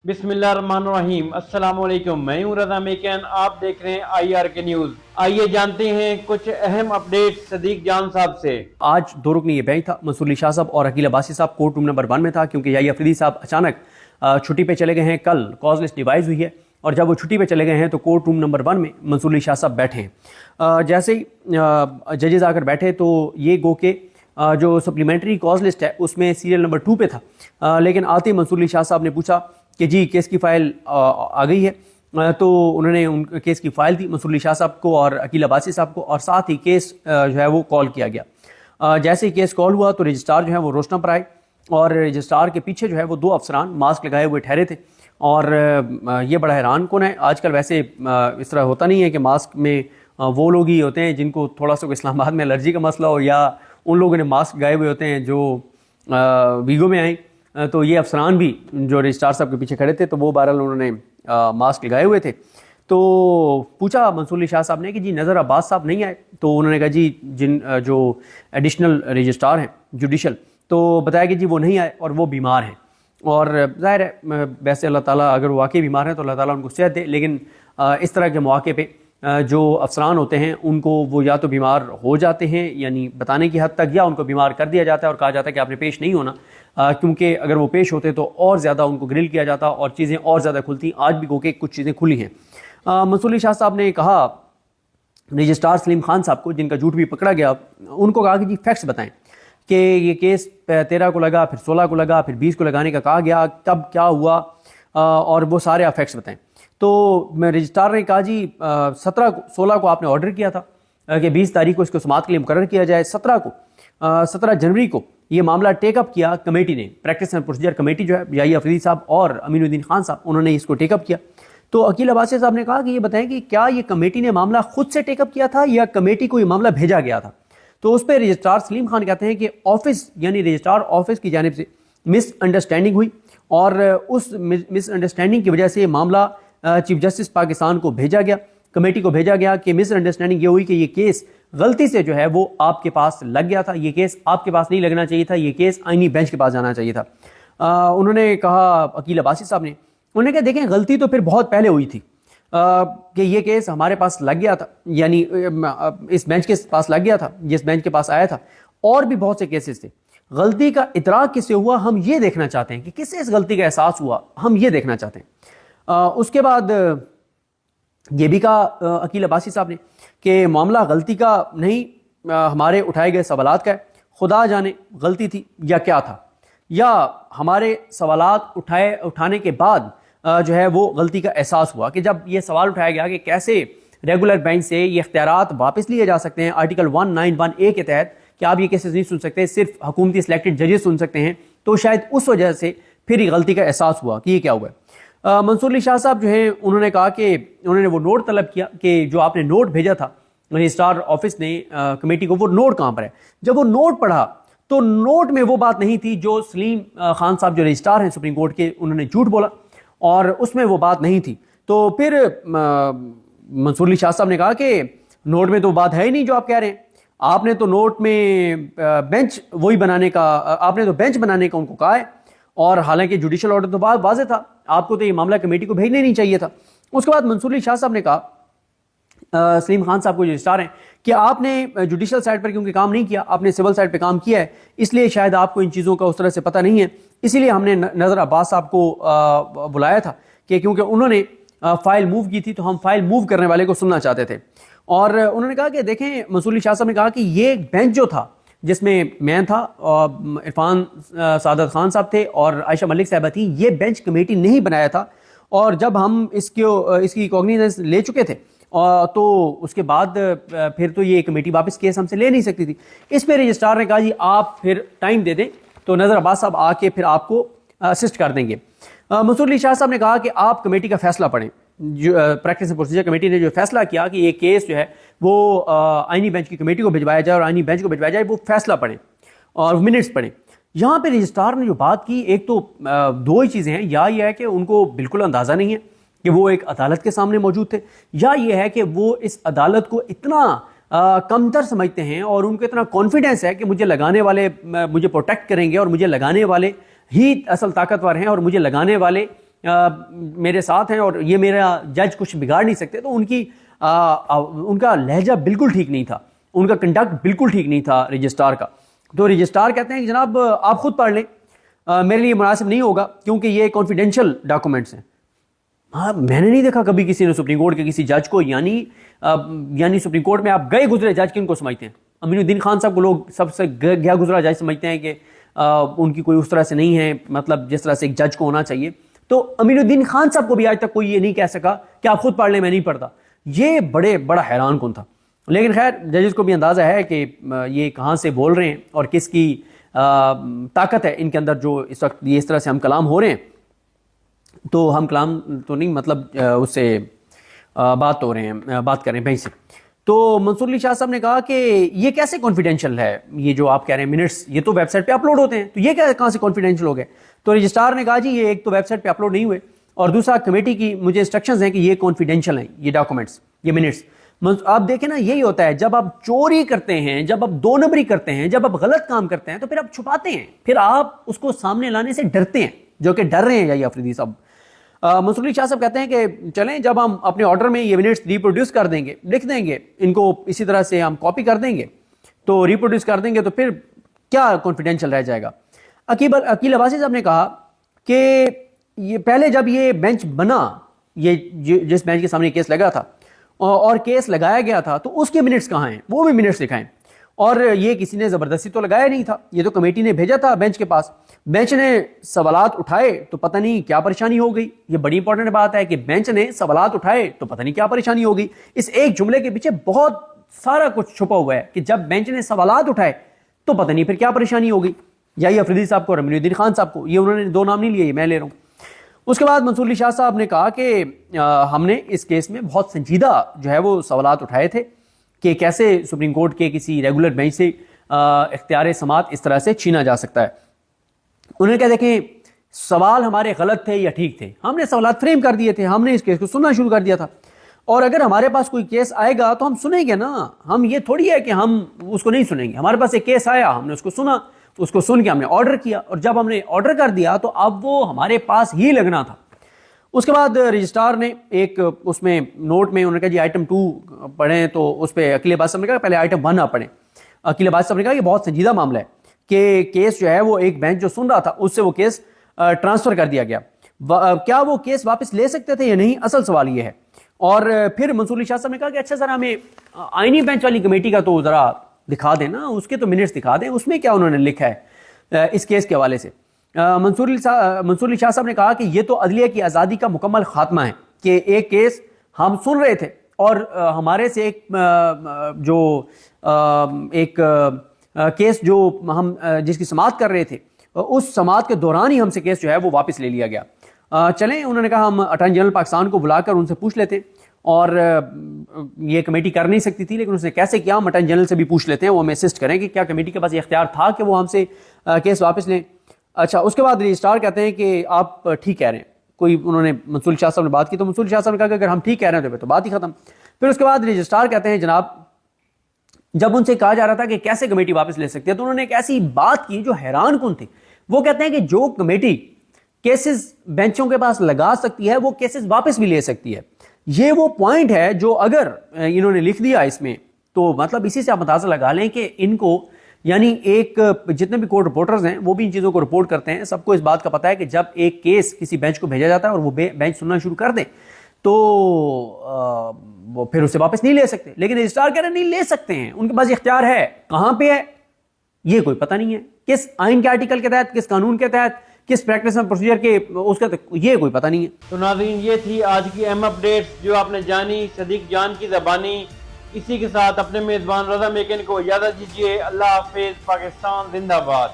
बिस्मिल्लाहिर्रहमानिर्रहीम। अस्सलाम वालेकुम। मैं हूं रज़ा मेकन, आप देख रहे हैं IR के न्यूज़। आइए जानते हैं कुछ अहम अपडेट सदीक जान साहब से। आज दो रुकनी ये बेंच था। मंसूर अली शाह साहब और अकील अब्बासी साहब कोर्ट रूम नंबर 1 में था, क्योंकि याहिया अफरीदी साहब अचानक छुट्टी पे चले गए हैं। कल कॉज लिस्ट डिवाइस हुई है और जब वो छुट्टी पे चले गए हैं तो कोर्ट रूम नंबर 1 में मंसूर अली शाह साहब बैठे हैं। जैसे ही जजेस आकर बैठे तो ये गो के जो सप्लीमेंट्री कॉज लिस्ट है उसमें सीरियल नंबर 2 पे था, लेकिन आते ही मंसूर अली शाह साहब ने पूछा कि जी केस की फ़ाइल आ गई है। तो उन्होंने उन केस की फ़ाइल दी मंसूर अली शाह साहब को और अकील अब्बासी साहब को, और साथ ही केस जो है वो कॉल किया गया। जैसे ही केस कॉल हुआ तो रजिस्ट्रार जो है वो रोशना पर आए और रजिस्ट्रार के पीछे जो है वो 2 अफसरान मास्क लगाए हुए ठहरे थे। और ये बड़ा हैरान कौन है, आजकल वैसे इस तरह होता नहीं है कि मास्क में वो लोग ही होते हैं जिनको थोड़ा सा इस्लामाबाद में एलर्जी का मसला हो, या उन लोगों ने मास्क लगाए हुए होते हैं जो वीगो में आए। तो ये अफसरान भी जो रजिस्ट्रार साहब के पीछे खड़े थे तो वो बहरहाल उन्होंने मास्क लगाए हुए थे। तो पूछा मंसूर अली शाह साहब ने कि जी नज़र अब्बास साहब नहीं आए? तो उन्होंने कहा जी जो एडिशनल रजिस्ट्रार हैं जुडिशल, तो बताया कि जी वो नहीं आए और वो बीमार हैं। और ज़ाहिर है वैसे अल्लाह ताला अगर वो वाकई बीमार हैं तो अल्लाह ताला उनको सेहत दे, लेकिन इस तरह के मौके पे जो अफसरान होते हैं उनको वो या तो बीमार हो जाते हैं यानी बताने की हद तक, या उनको बीमार कर दिया जाता है और कहा जाता है कि आपने पेश नहीं होना, क्योंकि अगर वो पेश होते तो और ज़्यादा उनको ग्रिल किया जाता और चीज़ें और ज़्यादा खुलती। आज भी गोके कुछ चीज़ें खुली हैं। मंसूर अली शाह साहब ने कहा रजिस्ट्रार सलीम खान साहब को, जिनका झूठ भी पकड़ा गया, उनको कहा कि जी फैक्ट्स बताएं कि ये केस 13 को लगा, फिर 16 को लगा, फिर 20 को लगाने का कहा गया, कब क्या हुआ, और वो सारे आप फैक्ट्स बताएं। तो रजिस्ट्रार ने कहा जी 16 को आपने ऑर्डर किया था कि 20 तारीख को इसको समाअत के लिए मुकर्रर किया जाए। 17 जनवरी को ये मामला टेकअप किया कमेटी ने, प्रैक्टिस एंड प्रोसीजर कमेटी जो है, याहिया अफरीदी साहब और अमीनुद्दीन खान साहब, उन्होंने इसको टेकअप किया। तो अकील अब्बासी साहब ने कहा कि ये बताएं कि क्या ये कमेटी ने मामला खुद से टेकअप किया था या कमेटी को ये मामला भेजा गया था? तो उस पर रजिस्ट्रार सलीम खान कहते हैं कि ऑफिस यानी रजिस्ट्रार ऑफिस की जानिब से मिसअंडरस्टैंडिंग हुई और उस मिसअंडरस्टैंडिंग की वजह से ये मामला चीफ जस्टिस पाकिस्तान को भेजा गया, कमेटी को भेजा गया कि मिसअंडरस्टैंडिंग ये हुई कि ये केस गलती से जो है वो आपके पास लग गया था, ये केस आपके पास नहीं लगना चाहिए था, ये केस आईनी बेंच के पास जाना चाहिए था। उन्होंने कहा अकील अब्बासी साहब ने, उन्होंने कहा देखें गलती तो फिर बहुत पहले हुई थी कि ये केस हमारे पास लग गया था, यानी इस बेंच के पास लग गया था, जिस बेंच के पास आया था, और भी बहुत से केसेस थे। गलती का इतराक किससे हुआ हम ये देखना चाहते हैं कि किससे इस गलती का एहसास हुआ, हम ये देखना चाहते हैं। उसके बाद ये भी कहा अकील अब्बासी साहब ने कि मामला गलती का नहीं, हमारे उठाए गए सवालात का है, खुदा जाने गलती थी या क्या था, या हमारे सवालात उठाने के बाद जो है वो गलती का एहसास हुआ कि जब ये सवाल उठाया गया कि कैसे रेगुलर बेंच से ये इख्तियारात वापस लिए जा सकते हैं आर्टिकल 191A के तहत, कि आप ये केसेस नहीं सुन सकते, सिर्फ हुकूमती सिलेक्टेड जजेस सुन सकते हैं, तो शायद उस वजह से फिर ये गलती का एहसास हुआ कि ये क्या हुआ है। मंसूर अली शाह साहब जो हैं उन्होंने कहा कि उन्होंने वो नोट तलब किया कि जो आपने नोट भेजा था रजिस्ट्रार ऑफिस ने कमेटी को, वो नोट कहाँ पर है? जब वो नोट पढ़ा तो नोट में वो बात नहीं थी जो सलीम खान साहब जो रजिस्ट्रार हैं सुप्रीम कोर्ट के, उन्होंने झूठ बोला और उसमें वो बात नहीं थी। तो फिर मंसूर अली शाह साहब ने कहा कि नोट में तो बात है ही नहीं जो आप कह रहे हैं, आपने तो नोट में बेंच वही बनाने का, आपने तो बेंच बनाने का उनको कहा है, और हालांकि जुडिशल ऑर्डर तो बात वाज़ेह था, आपको तो ये मामला कमेटी को भेजने नहीं चाहिए था। उसके बाद मंसूर अली शाह साहब ने कहा सलीम खान साहब को रजिस्ट्रार हैं कि आपने जुडिशल साइड पर क्योंकि काम नहीं किया, आपने सिविल साइड पे काम किया है, इसलिए शायद आपको इन चीज़ों का उस तरह से पता नहीं है, इसीलिए हमने नज़र अब्बास साहब को बुलाया था कि क्योंकि उन्होंने फाइल मूव की थी तो हम फाइल मूव करने वाले को सुनना चाहते थे। और उन्होंने कहा कि देखें, मंसूर अली शाह साहब ने कहा कि ये बेंच जो था जिसमें मैं था, इरफान सादत खान साहब थे और आयशा मलिक साहबा थी, ये बेंच कमेटी नहीं बनाया था, और जब हम इसकी कॉग्निजेंस ले चुके थे तो उसके बाद फिर तो ये कमेटी वापस केस हमसे ले नहीं सकती थी। इस पर रजिस्ट्रार ने कहा जी आप फिर टाइम दे दें तो नज़र अब्बास साहब आके फिर आपको असिस्ट कर देंगे। मंसूर अली शाह साहब ने कहा कि आप कमेटी का फैसला पढ़ें, जो प्रैक्टिस एंड प्रोसीजर कमेटी ने जो फैसला किया कि ये केस जो है वो आईनी बेंच की कमेटी को भिजवाया जाए और आईनी बेंच को भिजवाया जाए, वो फैसला पढ़ें और मिनट्स पढ़ें। यहाँ पे रजिस्ट्रार ने जो बात की, एक तो दो ही चीज़ें हैं, या ये है कि उनको बिल्कुल अंदाज़ा नहीं है कि वो एक अदालत के सामने मौजूद थे, या ये है कि वो इस अदालत को इतना कमतर समझते हैं और उनको इतना कॉन्फिडेंस है कि मुझे लगाने वाले मुझे प्रोटेक्ट करेंगे और मुझे लगाने वाले ही असल ताकतवर हैं और मुझे लगाने वाले میرے ساتھ ہیں اور یہ میرا جج کچھ بگاڑ نہیں سکتے، تو ان کا لہجہ بالکل ٹھیک نہیں تھا، ان کا کنڈکٹ بالکل ٹھیک نہیں تھا رجسٹرار کا. تو رجسٹرار کہتے ہیں کہ جناب آپ خود پڑھ لیں، میرے لیے مناسب نہیں ہوگا کیونکہ یہ کانفیڈینشیل ڈاکومنٹس ہیں. ہاں، میں نے نہیں دیکھا کبھی کسی نے سپریم کورٹ کے کسی جج کو، یعنی سپریم کورٹ میں آپ گئے گزرے جج کن کو سمجھتے ہیں؟ امین الدین خان صاحب کو لوگ سب سے گیا گزرا جج سمجھتے ہیں کہ ان کی کوئی اس طرح سے نہیں ہے، مطلب جس طرح سے ایک جج کو ہونا چاہیے. تو امین الدین خان صاحب کو بھی آج تک کوئی یہ نہیں کہہ سکا کہ آپ خود پڑھ لیں، میں نہیں پڑھتا. یہ بڑا حیران کن تھا. لیکن خیر، ججز کو بھی اندازہ ہے کہ یہ کہاں سے بول رہے ہیں اور کس کی طاقت ہے ان کے اندر، جو اس وقت یہ اس طرح سے ہم کلام ہو رہے ہیں. تو ہم کلام تو نہیں، مطلب اس سے بات کر رہے ہیں بھائی سے. تو منصور علی شاہ صاحب نے کہا کہ یہ کیسے کانفیڈینشیل ہے، یہ جو آپ کہہ رہے ہیں منٹس، یہ تو ویب سائٹ پہ اپلوڈ ہوتے ہیں، تو یہ کہاں سے کانفیڈینشیل ہو گئے؟ تو رجسٹرار نے کہا جی یہ ایک تو ویب سائٹ پہ اپلوڈ نہیں ہوئے، اور دوسرا کمیٹی کی مجھے انسٹرکشنز ہیں کہ یہ کانفیڈینشیل ہیں، یہ ڈاکومنٹس، یہ منٹس. آپ دیکھیں نا، یہی ہوتا ہے جب آپ چوری کرتے ہیں، جب آپ دو نمبری کرتے ہیں، جب آپ غلط کام کرتے ہیں تو پھر آپ چھپاتے ہیں، پھر آپ اس کو سامنے لانے سے ڈرتے ہیں، جو کہ ڈر رہے ہیں یحییٰ افریدی صاحب. منصور علی شاہ صاحب کہتے ہیں کہ چلیں جب ہم اپنے آرڈر میں یہ منٹس ریپروڈیوس کر دیں گے، لکھ دیں گے ان کو، اسی طرح سے ہم کاپی کر دیں گے، تو ریپروڈیوس کر دیں گے، تو پھر کیا کانفیڈینشیل رہ جائے گا. عقیل عباسی صاحب نے کہا کہ یہ پہلے جب یہ بینچ بنا، یہ جس بینچ کے سامنے کیس لگا تھا اور کیس لگایا گیا تھا، تو اس کے منٹس کہاں ہیں؟ وہ بھی منٹس دکھائیں. اور یہ کسی نے زبردستی تو لگایا نہیں تھا، یہ تو کمیٹی نے بھیجا تھا بینچ کے پاس. بینچ نے سوالات اٹھائے تو پتہ نہیں کیا پریشانی ہو گئی. یہ بڑی امپورٹنٹ بات ہے کہ بینچ نے سوالات اٹھائے تو پتہ نہیں کیا پریشانی ہو گئی. اس ایک جملے کے پیچھے بہت سارا کچھ چھپا ہوا ہے کہ جب بینچ نے سوالات اٹھائے تو پتہ نہیں پھر کیا پریشانی ہو گئی. یحییٰ افریدی صاحب کو اور امین الدین خان صاحب کو، یہ انہوں نے دو نام نہیں لیے، یہ میں لے رہا ہوں. اس کے بعد منصور علی شاہ صاحب نے کہا کہ ہم نے اس کیس میں بہت سنجیدہ جو ہے وہ سوالات اٹھائے تھے کہ کیسے سپریم کورٹ کے کسی ریگولر بینچ سے اختیار سماعت اس طرح سے چھینا جا سکتا ہے. انہوں نے کہا دیکھیں سوال ہمارے غلط تھے یا ٹھیک تھے، ہم نے سوالات فریم کر دیے تھے، ہم نے اس کیس کو سننا شروع کر دیا تھا، اور اگر ہمارے پاس کوئی کیس آئے گا تو ہم سنیں گے نا. ہم یہ تھوڑی ہے کہ ہم اس کو نہیں سنیں گے. ہمارے پاس ایک کیس آیا، ہم نے اس کو سنا، اس کو سن کے ہم نے آرڈر کیا، اور جب ہم نے آرڈر کر دیا تو اب وہ ہمارے پاس ہی لگنا تھا. اس کے بعد رجسٹرار نے ایک اس میں نوٹ میں انہوں نے کہا جی آئٹم 2 پڑھیں، تو اس پہ عقیل عباسی صاحب نے کہا پہلے آئٹم 1 آپ پڑھیں. عقیل عباسی صاحب نے کہا یہ بہت سنجیدہ معاملہ ہے کہ کیس جو ہے وہ ایک بینچ جو سن رہا تھا اس سے وہ کیس ٹرانسفر کر دیا گیا، کیا وہ کیس واپس لے سکتے تھے یا نہیں، اصل سوال یہ ہے. اور پھر منصور علی شاہ صاحب نے کہا کہ اچھا سر ہمیں آئینی بینچ والی کمیٹی کا تو ذرا دکھا دیں نا، اس کے تو منٹس دکھا دیں، اس میں کیا انہوں نے لکھا ہے اس کیس کے حوالے سے. منصور علی شاہ صاحب نے کہا کہ یہ تو عدلیہ کی آزادی کا مکمل خاتمہ ہے کہ ایک کیس ہم سن رہے تھے اور ہمارے سے ایک کیس جو ہم جس کی سماعت کر رہے تھے، اس سماعت کے دوران ہی ہم سے کیس جو ہے وہ واپس لے لیا گیا. چلیں انہوں نے کہا ہم اٹارنی جنرل پاکستان کو بلا کر ان سے پوچھ لیتے، اور یہ کمیٹی کر نہیں سکتی تھی، لیکن اس نے کیسے کیا، ہم اٹارنی جنرل سے بھی پوچھ لیتے ہیں، وہ ہمیں اسسٹ کریں کہ کیا کمیٹی کے پاس یہ اختیار تھا کہ وہ ہم سے کیس واپس لیں. اچھا، اس کے بعد رجسٹرار کہتے ہیں کہ آپ ٹھیک کہہ رہے ہیں. انہوں نے منصور علی شاہ صاحب نے بات کی تو منصور علی شاہ صاحب نے کہا کہ اگر ہم ٹھیک کہہ رہے ہیں تو بات ہی ختم. پھر اس کے بعد رجسٹرار کہتے ہیں جناب جب ان سے کہا جا رہا تھا کہ کیسے کمیٹی واپس لے سکتی ہے تو انہوں نے ایک ایسی بات کی جو حیران کن تھی. وہ کہتے ہیں کہ جو کمیٹی کیسز بینچوں کے پاس لگا سکتی ہے وہ کیسز واپس بھی لے سکتی ہے. یہ وہ پوائنٹ ہے جو اگر انہوں نے لکھ دیا اس میں تو مطلب اسی سے آپ اندازہ لگا لیں کہ ان کو، یعنی ایک جتنے بھی کورٹ رپورٹرز ہیں وہ بھی ان چیزوں کو رپورٹ کرتے ہیں، سب کو اس بات کا پتہ ہے کہ جب ایک کیس کسی بینچ کو بھیجا جاتا ہے اور وہ بینچ سننا شروع کر دیں تو وہ پھر اسے واپس نہیں لے سکتے. لیکن رجسٹرار کہہ رہے ہیں نہیں لے سکتے ہیں، ان کے پاس اختیار ہے، کہاں پہ ہے یہ کوئی پتہ نہیں ہے، کس آئین کے آرٹیکل کے تحت، کس قانون کے تحت، کس پریکٹس اینڈ پروسیجر کے اس کا یہ کوئی پتہ نہیں ہے. تو ناظرین یہ تھی آج کی اہم اپڈیٹس جو آپ نے جانی صدیق جان کی زبانی. اسی کے ساتھ اپنے میزبان رضا میکن کو اجازت دیجیے. اللہ حافظ. پاکستان زندہ باد.